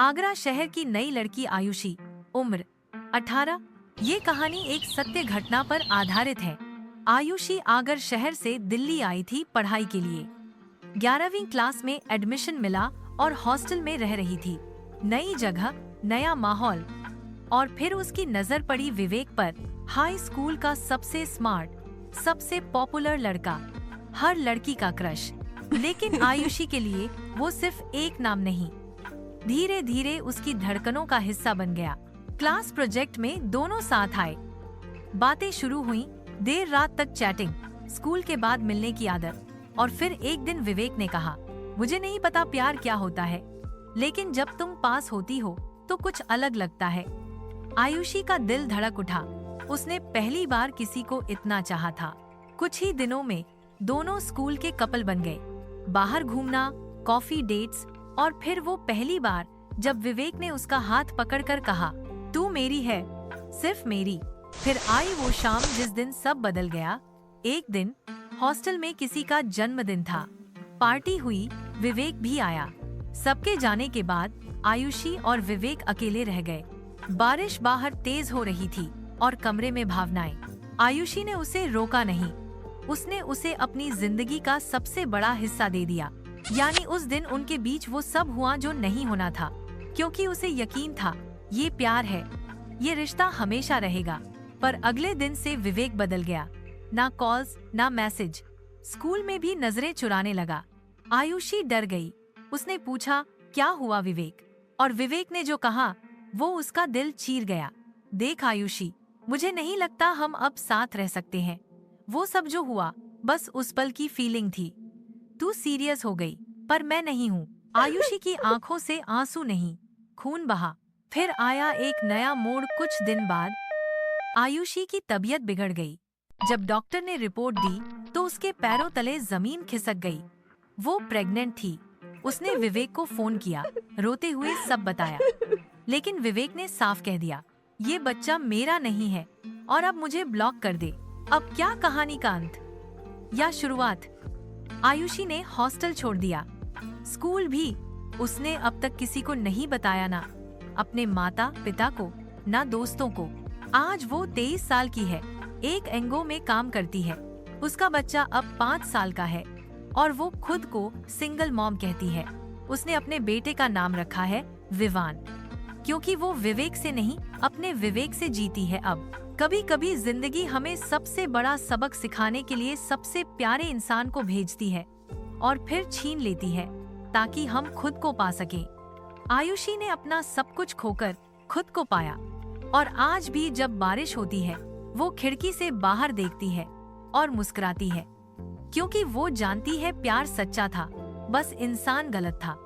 आगरा शहर की नई लड़की आयुषी, उम्र 18। ये कहानी एक सत्य घटना पर आधारित है। आयुषी आगर शहर से दिल्ली आई थी पढ़ाई के लिए। 11वीं क्लास में एडमिशन मिला और हॉस्टल में रह रही थी। नई जगह, नया माहौल, और फिर उसकी नजर पड़ी विवेक पर, हाई स्कूल का सबसे स्मार्ट, सबसे पॉपुलर लड़का, हर लड़की का क्रश। लेकिन आयुषी के लिए वो सिर्फ एक नाम नहीं, धीरे धीरे उसकी धड़कनों का हिस्सा बन गया। क्लास प्रोजेक्ट में दोनों साथ आए, बातें शुरू हुई, देर रात तक चैटिंग, स्कूल के बाद मिलने की आदत। और फिर एक दिन विवेक ने कहा, मुझे नहीं पता प्यार क्या होता है, लेकिन जब तुम पास होती हो तो कुछ अलग लगता है। आयुषी का दिल धड़क उठा। उसने पहली बार किसी को इतना चाहा था। कुछ ही दिनों में दोनों स्कूल के कपल बन गए। बाहर घूमना, कॉफी डेट्स, और फिर वो पहली बार जब विवेक ने उसका हाथ पकड़कर कहा, तू मेरी है, सिर्फ मेरी। फिर आई वो शाम जिस दिन सब बदल गया। एक दिन हॉस्टल में किसी का जन्मदिन था। पार्टी हुई, विवेक भी आया। सबके जाने के बाद आयुषी और विवेक अकेले रह गए। बारिश बाहर तेज हो रही थी और कमरे में भावनाएं। आयुषी ने उसे रोका नहीं। उसने उसे अपनी जिंदगी का सबसे बड़ा हिस्सा दे दिया। यानी उस दिन उनके बीच वो सब हुआ जो नहीं होना था, क्योंकि उसे यकीन था ये प्यार है, ये रिश्ता हमेशा रहेगा। पर अगले दिन से विवेक बदल गया। ना कॉल्स, ना मैसेज। स्कूल में भी नजरें चुराने लगा। आयुषी डर गई। उसने पूछा, क्या हुआ विवेक? और विवेक ने जो कहा वो उसका दिल चीर गया। देख आयुषी, मुझे नहीं लगता हम अब साथ रह सकते हैं। वो सब जो हुआ बस उस पल की फीलिंग थी। तू सीरियस हो गई, पर मैं नहीं हूँ। आयुषी की आंखों से आंसू नहीं, खून बहा। फिर आया एक नया मोड़। कुछ दिन बाद आयुषी की तबीयत बिगड़ गई। जब डॉक्टर ने रिपोर्ट दी तो उसके पैरों तले जमीन खिसक गई। वो प्रेग्नेंट थी। उसने विवेक को फोन किया, रोते हुए सब बताया। लेकिन विवेक ने साफ कह दिया, ये बच्चा मेरा नहीं है और अब मुझे ब्लॉक कर दे। अब क्या कहानी का अंत या शुरुआत? आयुषी ने हॉस्टल छोड़ दिया, स्कूल भी। उसने अब तक किसी को नहीं बताया, ना अपने माता पिता को, ना दोस्तों को। आज वो 23 साल की है, एक एनजीओ में काम करती है। उसका बच्चा अब 5 साल का है और वो खुद को सिंगल मॉम कहती है। उसने अपने बेटे का नाम रखा है विवान, क्योंकि वो विवेक से नहीं, अपने विवेक से जीती है अब। कभी कभी जिंदगी हमें सबसे बड़ा सबक सिखाने के लिए सबसे प्यारे इंसान को भेजती है और फिर छीन लेती है ताकि हम खुद को पा सकें। आयुषी ने अपना सब कुछ खोकर खुद को पाया, और आज भी जब बारिश होती है वो खिड़की से बाहर देखती है और मुस्कुराती है, क्योंकि वो जानती है प्यार सच्चा था, बस इंसान गलत था।